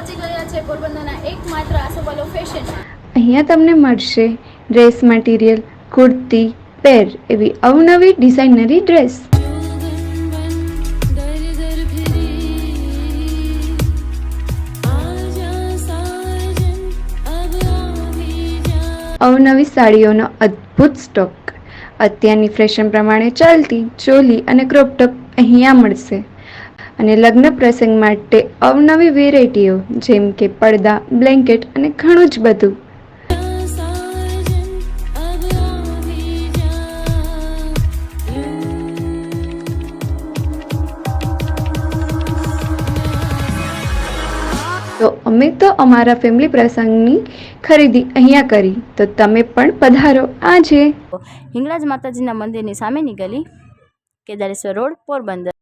પહોંચી ગયા છે પોરબંદરના એકમાત્ર આસોપાલવ ફેશનમાં। અહીંયા તમને મળશે ડ્રેસ મટીરિયલ, કુર્તી, પેર એવી અવનવી ડિઝાઇનરી ડ્રેસ। અવનવી સાડીઓનો અદ્ભુત સ્ટોક, અત્યારની ફેશન પ્રમાણે ચાલતી ચોલી અને ક્રોપ ટોપ અહીંયા મળશે અને લગ્ન પ્રસંગ માટે અવનવી વેરાયટીઓ જેમ કે પડદા, બ્લેન્કેટ અને ઘણું જ બધું। તો અમે તો અમારા ફેમિલી પ્રસંગની ખરીદી અહીંયા કરી, તો તમે પણ પધારો આજે। હિંગળાજ માતાજીના મંદિરની સામેની ગલી, કેદારેશ્વર રોડ, પોરબંદર।